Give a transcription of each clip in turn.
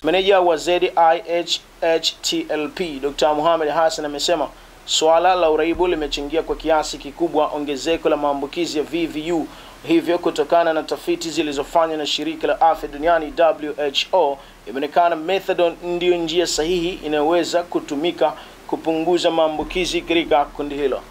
Meneja wa ZIHHTLP Dr. Mohamed Hassan amesema swala la uraibu limechangia kwa kiasi kikubwa ongezeko la maambukizi ya VVU. Hivyo kutokana na tafiti zilizofanywa na shirika la afya duniani WHO, imeonekana methadone ndio njia sahihi inayoweza kutumika kupunguza maambukizi katika kundi hilo.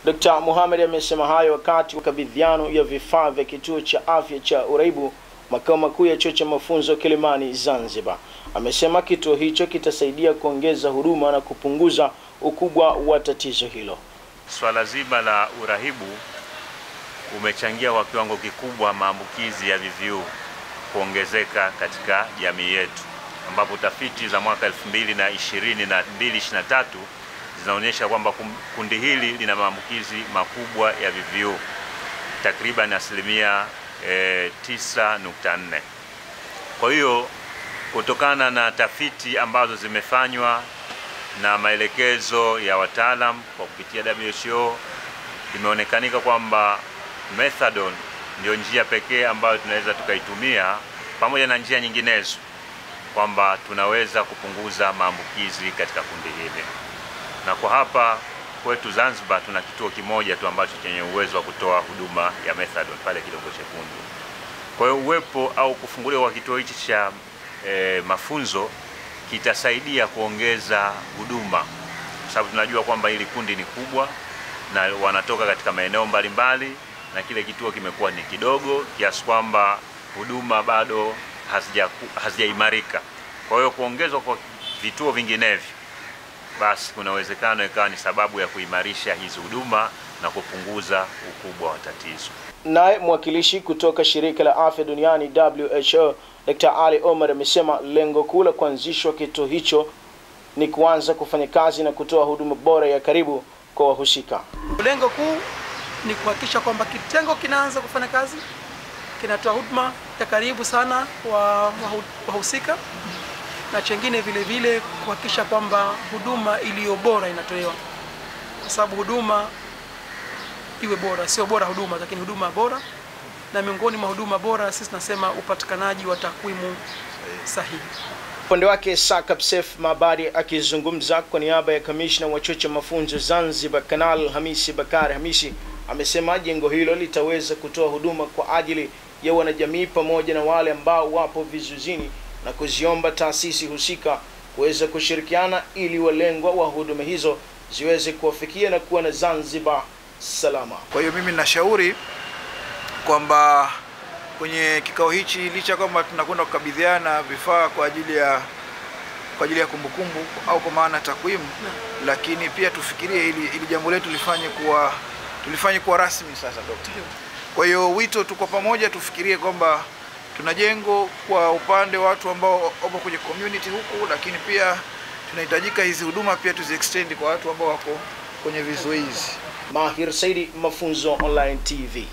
Dr. Mohamed amesema hayo wakati wa kabidhiano ya vifaa vya kituo cha afya cha uraibu makao makuu ya chuo cha mafunzo Kilimani, Zanzibar. Amesema kituo hicho kitasaidia kuongeza huduma na kupunguza ukubwa wa tatizo hilo. Swala zima la urahibu umechangia kwa kiwango kikubwa maambukizi ya VVU kuongezeka katika jamii yetu, ambapo tafiti za mwaka 2020 na 2023 zinaonyesha kwamba kundi hili lina maambukizi makubwa ya VVU takriban 9.4. Kwa hiyo kutokana na tafiti ambazo zimefanywa na maelekezo ya wataalam kwa kupitia WHO, imeonekanika kwamba methadone ndio njia pekee ambayo tunaweza tukaitumia pamoja na njia nyinginezo, kwamba tunaweza kupunguza maambukizi katika kundi hili. Na kwa hapa kwetu Zanzibar tuna kituo kimoja tu ambacho chenye uwezo wa kutoa huduma ya methadone pale Kidongo Chekundu. Kwa hiyo uwepo au kufunguliwa kwa kituo hichi cha mafunzo kitasaidia kuongeza huduma, kwa sababu tunajua kwamba hili kundi ni kubwa na wanatoka katika maeneo mbalimbali, na kile kituo kimekuwa ni kidogo kiasi kwamba huduma bado hazijaimarika. Kwa hiyo kuongezwa kwa vituo vinginevyo, basi kuna uwezekano ikawa ni sababu ya kuimarisha hizi huduma na kupunguza ukubwa wa tatizo. Naye mwakilishi kutoka shirika la afya duniani WHO Dr. Ali Omar amesema lengo kuu la kuanzishwa kituo hicho ni kuanza kufanya kazi na kutoa huduma bora ya karibu kwa wahusika. Lengo kuu ni kuhakikisha kwamba kitengo kinaanza kufanya kazi, kinatoa huduma ya karibu sana kwa wahusika, na chengine vile vile kuhakikisha kwamba huduma iliyo bora inatolewa, kwa sababu huduma iwe bora, sio bora huduma, lakini huduma bora. Na miongoni mwa huduma bora sisi tunasema upatikanaji wa takwimu sahihi. Upande wake Sakab Sef Mabadi akizungumza kwa niaba ya kamishna wa chuo cha mafunzo Zanzibar Kanal Hamisi Bakari Hamisi amesema jengo hilo litaweza kutoa huduma kwa ajili ya wanajamii pamoja na wale ambao wapo vizuizini, na kuziomba taasisi husika kuweza kushirikiana ili walengwa wa huduma hizo ziweze kuwafikia na kuwa na Zanzibar salama. Kwa hiyo mimi ninashauri kwamba kwenye kikao hichi, licha kwamba tunakwenda kukabidhiana vifaa kwa ajili ya kumbukumbu au kwa maana takwimu, lakini pia tufikirie ili jambo letu tulifanye kuwa rasmi sasa, Dr. Kwa hiyo wito tuko pamoja, tufikirie kwamba tuna jengo kwa upande watu ambao wapo kwenye community huku, lakini pia tunahitajika hizi huduma pia tuziextend kwa watu ambao wako kwenye vizuizi. Mahir Saidi, Mafunzo Online TV.